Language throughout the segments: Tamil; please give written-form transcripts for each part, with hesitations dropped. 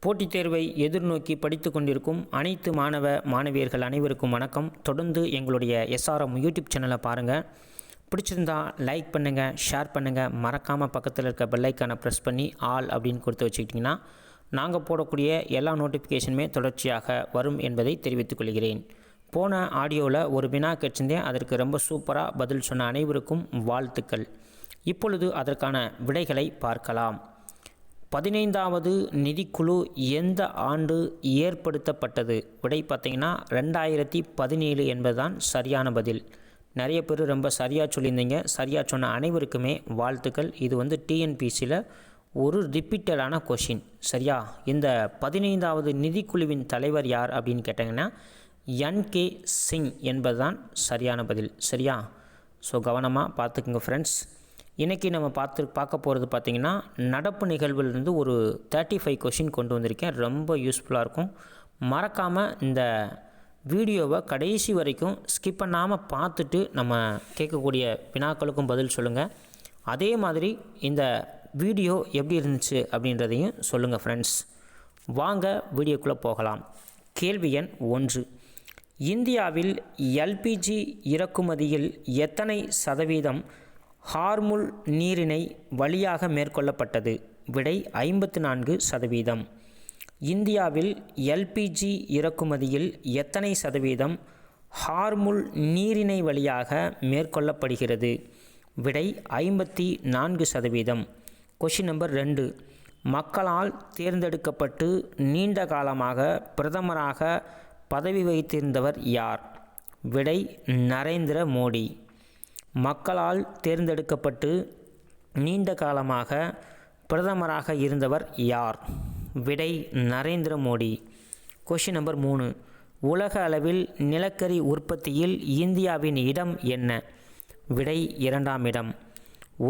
போட்டித் தேர்வை எதிர்நோக்கி படித்து கொண்டிருக்கும் அனைத்து மாணவ மாணவியர்கள் அனைவருக்கும் வணக்கம். தொடர்ந்து எங்களுடைய SRM யூடியூப் சேனலை பாருங்கள். பிடிச்சிருந்தா லைக் பண்ணுங்கள், ஷேர் பண்ணுங்கள். மறக்காமல் பக்கத்தில் இருக்க பெல்லைக்கானை ப்ரெஸ் பண்ணி ஆல் அப்படின்னு கொடுத்து வச்சுக்கிட்டிங்கன்னா நாங்கள் போடக்கூடிய எல்லா நோட்டிஃபிகேஷனுமே தொடர்ச்சியாக வரும் என்பதை தெரிவித்துக் கொள்கிறேன். போன ஆடியோவில் ஒரு வினா கேட்டிருந்தேன். அதற்கு ரொம்ப சூப்பராக பதில் சொன்ன அனைவருக்கும் வாழ்த்துக்கள். இப்பொழுது அதற்கான விடைகளை பார்க்கலாம். 15வது நிதிக்குழு எந்த ஆண்டு ஏற்படுத்தப்பட்டது? விடை பார்த்திங்கன்னா 2017 என்பதுதான் சரியான பதில். நிறைய பேர் ரொம்ப சரியாக சொல்லியிருந்தீங்க. சரியாக சொன்ன அனைவருக்குமே வாழ்த்துக்கள். இது டிஎன்பிசியில் ஒரு ரிப்பீட்டடான கொஷின். சரியா? இந்த 15வது நிதிக்குழுவின் தலைவர் யார் அப்படின்னு கேட்டிங்கன்னா என்.கே. சிங் என்பதுதான் சரியான பதில். சரியா? ஸோ கவனமாக பார்த்துக்குங்க ஃப்ரெண்ட்ஸ். இன்றைக்கி நம்ம பார்க்க போகிறது பார்த்திங்கன்னா நடப்பு நிகழ்விலிருந்து ஒரு 35 கொஷின் கொண்டு வந்திருக்கேன். ரொம்ப யூஸ்ஃபுல்லாக இருக்கும். மறக்காமல் இந்த வீடியோவை கடைசி வரைக்கும் ஸ்கிப் பண்ணாமல் பார்த்துட்டு நம்ம கேட்கக்கூடிய வினாக்களுக்கும் பதில் சொல்லுங்கள். அதே மாதிரி இந்த வீடியோ எப்படி இருந்துச்சு அப்படின்றதையும் சொல்லுங்கள் ஃப்ரெண்ட்ஸ். வாங்க வீடியோக்குள்ளே போகலாம். கேள்வி எண் 1. இந்தியாவில் எல்பிஜி இறக்குமதியில் எத்தனை சதவீதம் ஹார்முல் நீரிணை வழியாக மேற்கொள்ளப்பட்டது? விடை 54%. இந்தியாவில் எல்பிஜி இறக்குமதியில் எத்தனை சதவீதம் ஹார்முல் நீரிணை வழியாக மேற்கொள்ளப்படுகிறது? விடை 54%. Question number 2. மக்களால் தேர்ந்தெடுக்கப்பட்டு நீண்ட காலமாக பிரதமராக பதவி வகித்திருந்தவர் யார்? விடை நரேந்திர மோடி. மக்களால் தேர்ந்தெடுக்கப்பட்டு நீண்ட காலமாக பிரதமராக இருந்தவர் யார்? விடை நரேந்திர மோடி. Question number 3. உலக அளவில் நிலக்கரி உற்பத்தியில் இந்தியாவின் இடம் என்ன? விடை 2ஆம் இடம்.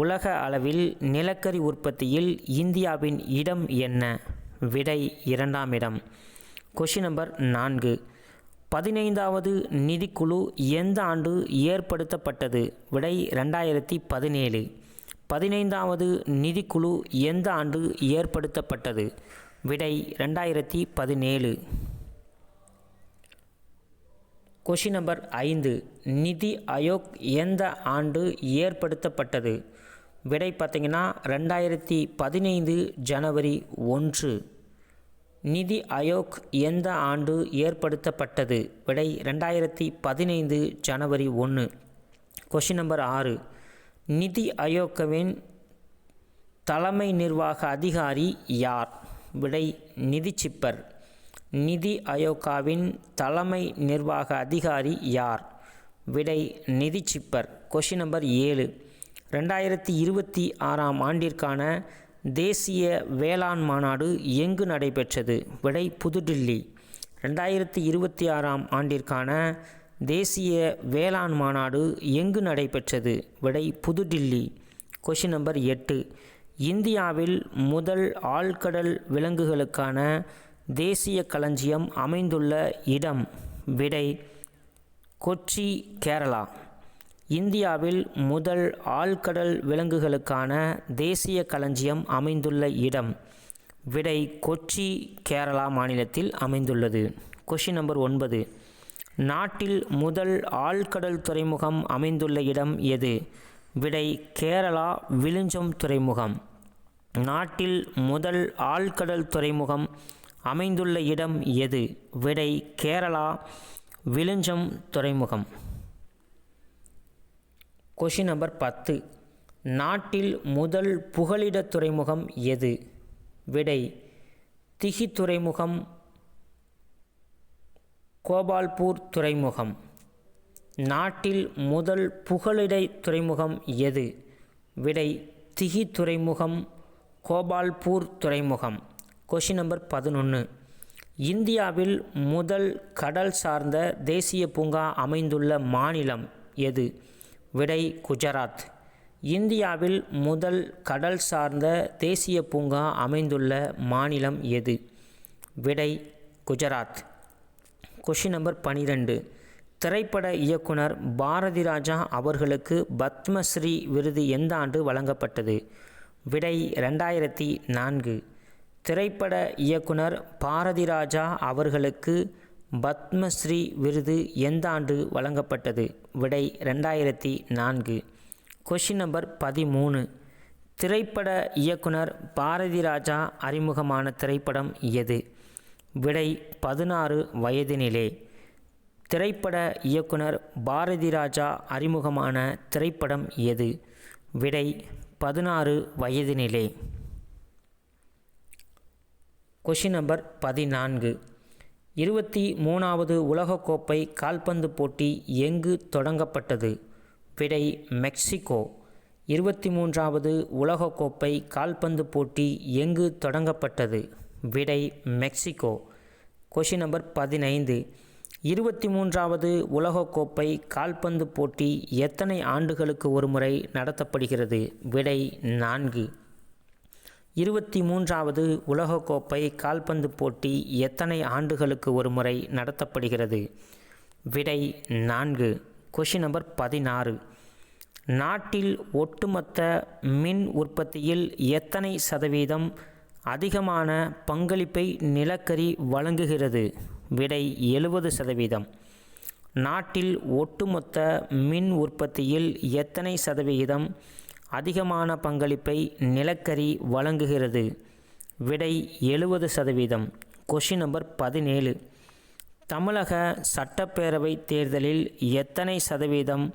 உலக அளவில் நிலக்கரி உற்பத்தியில் இந்தியாவின் இடம் என்ன? விடை 2ஆம் இடம். Question number 4. 15வது நிதிக்குழு எந்த ஆண்டு ஏற்படுத்தப்பட்டது? விடை 2017. 15வது நிதிக்குழு எந்த ஆண்டு ஏற்படுத்தப்பட்டது? விடை 2017. Question number 5. நிதி ஆயோக் எந்த ஆண்டு ஏற்படுத்தப்பட்டது? விடை பார்த்திங்கன்னா 2015 ஜனவரி 1. நிதி ஆயோக் எந்த ஆண்டு ஏற்படுத்தப்பட்டது? விடை 2015 ஜனவரி 1. Question number 6. நிதி ஆயோக்கின் தலைமை நிர்வாக அதிகாரி யார்? விடை நிதி சிப்பர். நிதி ஆயோக்காவின் தலைமை நிர்வாக அதிகாரி யார்? விடை நிதி சிப்பர். Question number 7. 2026ஆம் ஆண்டிற்கான தேசிய வேளாண் மாநாடு எங்கு நடைபெற்றது? விடை புதுடில்லி. 2026ஆம் ஆண்டிற்கான தேசிய வேளாண் மாநாடு எங்கு நடைபெற்றது? விடை புதுடில்லி. Question number 8. இந்தியாவில் முதல் ஆழ்கடல் விலங்குகளுக்கான தேசிய களஞ்சியம் அமைந்துள்ள இடம்? விடை கொச்சி, கேரளா. இந்தியாவில் முதல் ஆழ்கடல் விலங்குகளுக்கான தேசிய களஞ்சியம் அமைந்துள்ள இடம்? விடை கொச்சி, கேரளா மாநிலத்தில் அமைந்துள்ளது. Question number 9. நாட்டில் முதல் ஆழ்கடல் துறைமுகம் அமைந்துள்ள இடம் எது? விடை கேரளா விழுஞ்சம் துறைமுகம். நாட்டில் முதல் ஆழ்கடல் துறைமுகம் அமைந்துள்ள இடம் எது? விடை கேரளா விழுஞ்சம் துறைமுகம். Question number 10. நாட்டில் முதல் புகலிட துறைமுகம் எது? விடை திகி துறைமுகம், கோபால்பூர் துறைமுகம். நாட்டில் முதல் புகலிட துறைமுகம் எது? விடை திகி துறைமுகம், கோபால்பூர் துறைமுகம். Question number 11. இந்தியாவில் முதல் கடல் சார்ந்த தேசிய பூங்கா அமைந்துள்ள மாநிலம் எது? விடை குஜராத். இந்தியாவில் முதல் கடல் சார்ந்த தேசிய பூங்கா அமைந்துள்ள மாநிலம் எது? விடை குஜராத். Question number 12. திரைப்பட இயக்குனர் பாரதி ராஜா அவர்களுக்கு பத்மஸ்ரீ விருது எந்த ஆண்டு வழங்கப்பட்டது? விடை 2004. திரைப்பட இயக்குனர் பாரதிராஜா அவர்களுக்கு பத்மஸ்ரீ விருது எந்த ஆண்டு வழங்கப்பட்டது? விடை 2004. Question number 13. திரைப்பட இயக்குனர் பாரதிராஜா அறிமுகமான திரைப்படம் எது? விடை 16 வயதினிலே. திரைப்பட இயக்குனர் பாரதிராஜா அறிமுகமான திரைப்படம் எது? விடை 16 வயதினிலே. Question number 14. 23வது உலகக்கோப்பை கால்பந்து போட்டி எங்கு தொடங்கப்பட்டது? விடை மெக்சிகோ. 23வது உலகக்கோப்பை கால்பந்து போட்டி எங்கு தொடங்கப்பட்டது? விடை மெக்சிகோ. Question number 15. 23வது உலகக்கோப்பை கால்பந்து போட்டி எத்தனை ஆண்டுகளுக்கு ஒருமுறை நடத்தப்படுகிறது? விடை 4. 23வது உலகக்கோப்பை கால்பந்து போட்டி எத்தனை ஆண்டுகளுக்கு ஒருமுறை நடத்தப்படுகிறது? விடை 4. Question number 16. நாட்டில் ஒட்டுமொத்த மின் உற்பத்தியில் எத்தனை சதவீதம் அதிகமான பங்களிப்பை நிலக்கரி வழங்குகிறது? விடை 70%. நாட்டில் ஒட்டுமொத்த மின் உற்பத்தியில் எத்தனை சதவிகிதம் அதிகமான பங்களிப்பை நிலக்கரி வழங்குகிறது? விடை 70%. Question number 17. தமிழக சட்டப்பேரவை தேர்தலில் எத்தனை சதவீதம்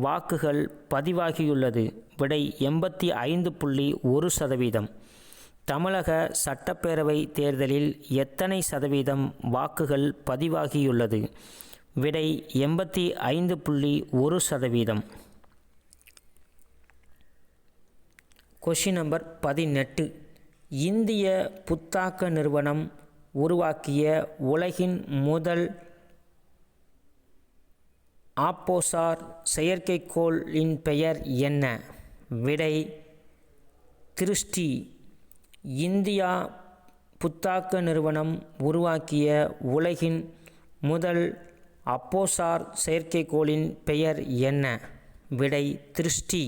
வாக்குகள் பதிவாகியுள்ளது? விடை 85.1%. தமிழக சட்டப்பேரவை தேர்தலில் எத்தனை சதவீதம் வாக்குகள் பதிவாகியுள்ளது? விடை 85.1%. Question number 18. இந்திய புத்தாக்க நிறுவனம் உருவாக்கிய உலகின் முதல் ஆப்போசார் செயற்கைக்கோளின் பெயர் என்ன? விடை திருஷ்டி. இந்தியா புத்தாக்க நிறுவனம் உருவாக்கிய உலகின் முதல் அப்போசார் செயற்கைக்கோளின் பெயர் என்ன? விடை திருஷ்டி.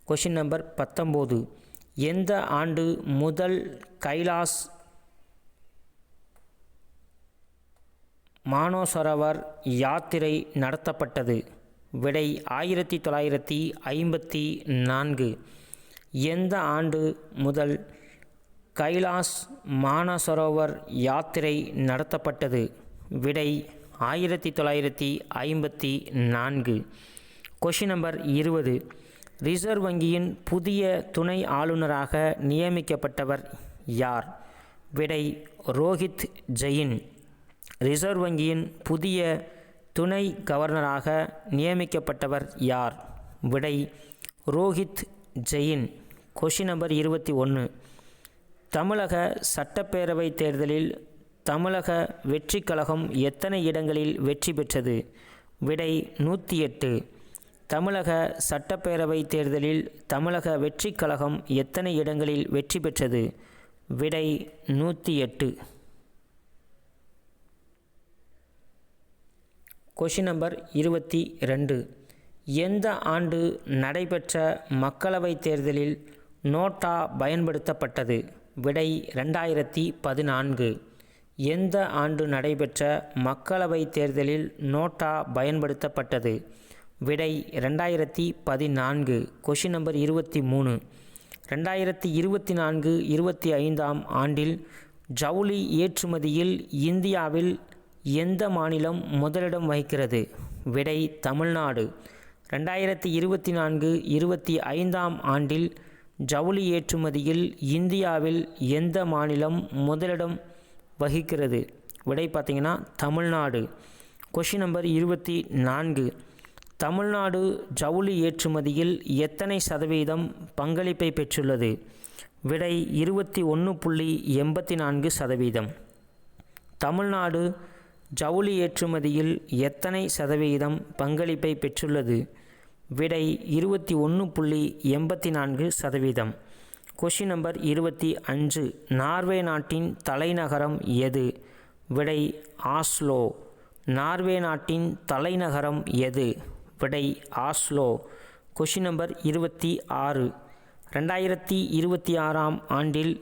Question number 19. எந்த ஆண்டு முதல் கைலாஸ் மானசரோவர் யாத்திரை நடத்தப்பட்டது? விடை 1954. எந்த ஆண்டு முதல் கைலாஸ் மானசரோவர் யாத்திரை நடத்தப்பட்டது? விடை 1954. Question number 20. ரிசர்வ் வங்கியின் புதிய துணை ஆளுநராக நியமிக்கப்பட்டவர் யார்? விடை ரோஹித் ஜெயின். ரிசர்வ் வங்கியின் புதிய துணை கவர்னராக நியமிக்கப்பட்டவர் யார்? விடை ரோஹித் ஜெயின். Question number 21. தமிழக சட்டப்பேரவை தேர்தலில் தமிழக வெற்றிக் கழகம் எத்தனை இடங்களில் வெற்றி பெற்றது? விடை 108. தமிழக சட்டப்பேரவை தேர்தலில் தமிழக வெற்றிக் கழகம் எத்தனை இடங்களில் வெற்றி பெற்றது? விடை 108. Question number 22. எந்த ஆண்டு நடைபெற்ற மக்களவைத் தேர்தலில் நோட்டா பயன்படுத்தப்பட்டது? விடை 2014. எந்த ஆண்டு நடைபெற்ற மக்களவைத் தேர்தலில் நோட்டா பயன்படுத்தப்பட்டது? விடை 2014. Question number 23. 2024-25ஆம் ஆண்டில் ஜவுளி ஏற்றுமதியில் இந்தியாவில் எந்த மாநிலம் முதலிடம் வகிக்கிறது? விடை தமிழ்நாடு. 2024-25ஆம் ஆண்டில் ஜவுளி ஏற்றுமதியில் இந்தியாவில் எந்த மாநிலம் முதலிடம் வகிக்கிறது? விடை பார்த்திங்கன்னா தமிழ்நாடு. Question number 24. தமிழ்நாடு ஜவுளி ஏற்றுமதியில் எத்தனை சதவீதம் பங்களிப்பை பெற்றுள்ளது? விடை 21.84%. தமிழ்நாடு ஜவுளி ஏற்றுமதியில் எத்தனை சதவீதம் பங்களிப்பை பெற்றுள்ளது? விடை 21.84%. Question number 25. நார்வே நாட்டின் தலைநகரம் எது? விடை ஆஸ்லோ. நார்வே நாட்டின் தலைநகரம் எது? விடை ஆஸ்லோ. Question number 26. 2026ஆம் ஆண்டில்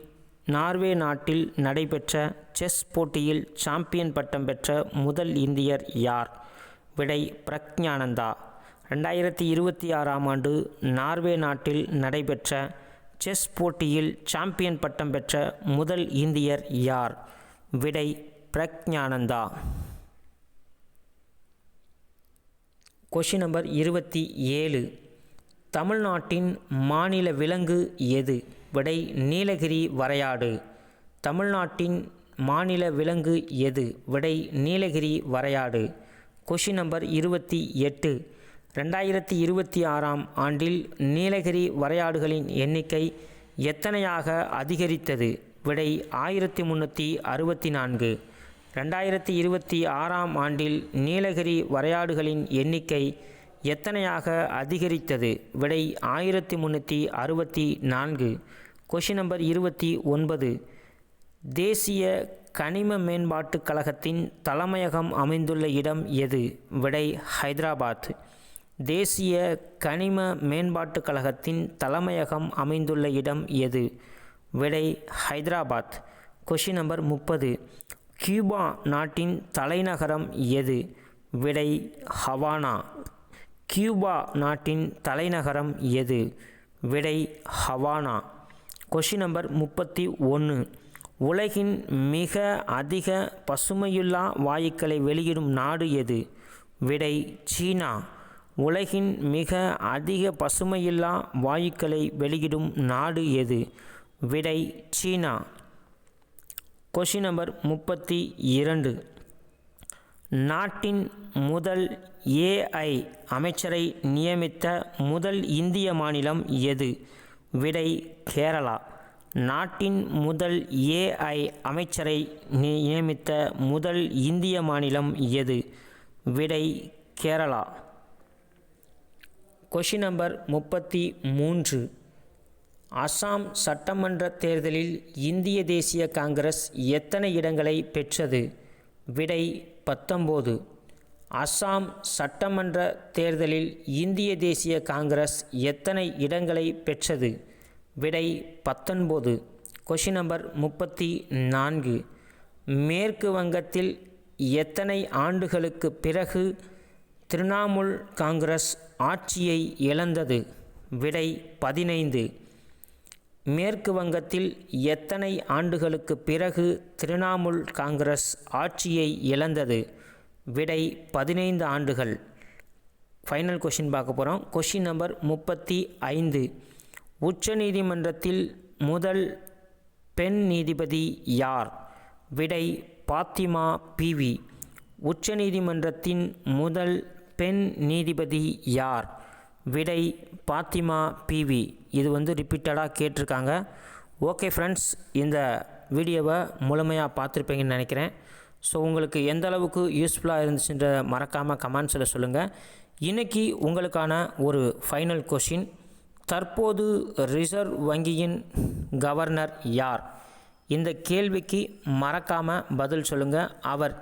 நார்வே நாட்டில் நடைபெற்ற செஸ் போட்டியில் சாம்பியன் பட்டம் பெற்ற முதல் இந்தியர் யார்? விடை பிரக்ஞானந்தா. 2026ஆம் ஆண்டு நார்வே நாட்டில் நடைபெற்ற செஸ் போட்டியில் சாம்பியன் பட்டம் பெற்ற முதல் இந்தியர் யார்? விடை பிரக்ஞானந்தா. Question number 27. தமிழ்நாட்டின் மாநில விலங்கு எது? விடை நீலகிரி வரையாடு. தமிழ்நாட்டின் மாநில விலங்கு எது? விடை நீலகிரி வரையாடு. Question number 28. 2026ஆம் ஆண்டில் நீலகிரி வரையாடுகளின் எண்ணிக்கை எத்தனையாக அதிகரித்தது? விடை 1364. 2026ஆம் ஆண்டில் நீலகிரி வரையாடுகளின் எண்ணிக்கை எத்தனையாக அதிகரித்தது? விடை 1364. Question number 29. தேசிய கனிம மேம்பாட்டுக் கழகத்தின் தலைமையகம் அமைந்துள்ள இடம் எது? விடை ஹைதராபாத். தேசிய கனிம மேம்பாட்டுக் கழகத்தின் தலைமையகம் அமைந்துள்ள இடம் எது? விடை ஹைதராபாத். Question number 30. கியூபா நாட்டின் தலைநகரம் எது? விடை ஹவானா. கியூபா நாட்டின் தலைநகரம் எது? விடை ஹவானா. Question number 31. உலகின் மிக அதிக பசுமையுள்ளா வாயுக்களை வெளியிடும் நாடு எது? விடை சீனா. உலகின் மிக அதிக பசுமையில்லா வாயுக்களை வெளியிடும் நாடு எது? விடை சீனா. Question number 32. நாட்டின் முதல் AI அமைச்சரை நியமித்த முதல் இந்திய மாநிலம் எது? விடை கேரளா. நாட்டின் முதல் AI அமைச்சரை நியமித்த முதல் இந்திய மாநிலம் எது? விடை கேரளா. Question number 33. அசாம் சட்டமன்ற தேர்தலில் இந்திய தேசிய காங்கிரஸ் எத்தனை இடங்களை பெற்றது? விடை 19. அசாம் சட்டமன்ற தேர்தலில் இந்திய தேசிய காங்கிரஸ் எத்தனை இடங்களை பெற்றது? விடை 19. Question number 34. மேற்கு வங்கத்தில் எத்தனை ஆண்டுகளுக்கு பிறகு திரிணாமுல் காங்கிரஸ் ஆட்சியை இழந்தது? விடை 15. மேற்கு வங்கத்தில் எத்தனை ஆண்டுகளுக்கு பிறகு திரிணாமுல் காங்கிரஸ் ஆட்சியை இழந்தது? விடை 15 ஆண்டுகள். ஃபைனல் கொஷின் பார்க்க போகிறோம். Question number 35. உச்சநீதிமன்றத்தில் முதல் பெண் நீதிபதி யார்? விடை பாத்திமா பிவி. உச்சநீதிமன்றத்தின் முதல் பெண் நீதிபதி யார்? விடை பாத்திமா பிவி. இது ரிப்பீட்டடாக கேட்டிருக்காங்க. ஓகே ஃப்ரெண்ட்ஸ், இந்த வீடியோவை முழுமையாக பார்த்துருப்பீங்கன்னு நினைக்கிறேன். ஸோ உங்களுக்கு எந்த அளவுக்கு யூஸ்ஃபுல்லாக இருந்துச்சுன்ற மறக்காமல் கமெண்ட்ஸில் சொல்லுங்கள். இன்றைக்கி உங்களுக்கான ஒரு ஃபைனல் கொஷின். தற்போது ரிசர்வ் வங்கியின் கவர்னர் யார்? இந்த கேள்விக்கு மறக்காமல் பதில் சொல்லுங்கள். அவர்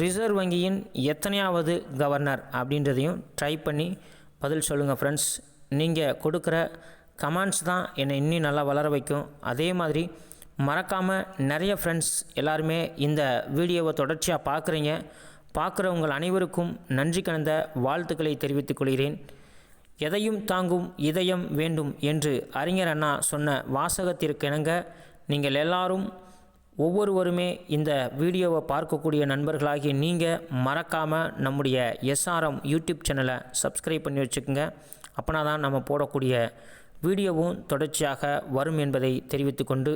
ரிசர்வ் வங்கியின் எத்தனையாவது கவர்னர் அப்படின்றதையும் ட்ரை பண்ணி பதில் சொல்லுங்கள் ஃப்ரெண்ட்ஸ். நீங்கள் கொடுக்குற கமெண்ட்ஸ் தான் என்னை இன்னும் நல்லா வளர வைக்கும். அதே மாதிரி மறக்காமல் நிறைய ஃப்ரெண்ட்ஸ் எல்லாருமே இந்த வீடியோவை தொடர்ச்சியாக பார்க்குறீங்க. பார்க்குறவங்கள் அனைவருக்கும் நன்றி கலந்த வாழ்த்துக்களை தெரிவித்துக் கொள்கிறேன். எதையும் தாங்கும் இதயம் வேண்டும் என்று அறிஞர் அண்ணா சொன்ன வாசகத்திற்கிணங்க நீங்கள் எல்லாரும் ஒவ்வொருவருமே இந்த வீடியோவை பார்க்கக்கூடிய நண்பர்களாகிய நீங்கள் மறக்காமல் நம்முடைய SRM யூடியூப் சேனலை சப்ஸ்கிரைப் பண்ணி வச்சுக்கோங்க. அப்போனா தான் நம்ம போடக்கூடிய வீடியோவும் தொடர்ச்சியாக வரும் என்பதை தெரிவித்து கொண்டு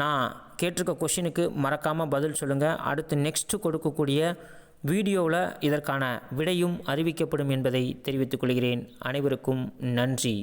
நான் கேட்டிருக்க கொஷினுக்கு மறக்காமல் பதில் சொல்லுங்கள். அடுத்து நெக்ஸ்ட்டு கொடுக்கக்கூடிய வீடியோவில் இதற்கான விடையும் அறிவிக்கப்படும் என்பதை தெரிவித்துக் கொள்கிறேன். அனைவருக்கும் நன்றி.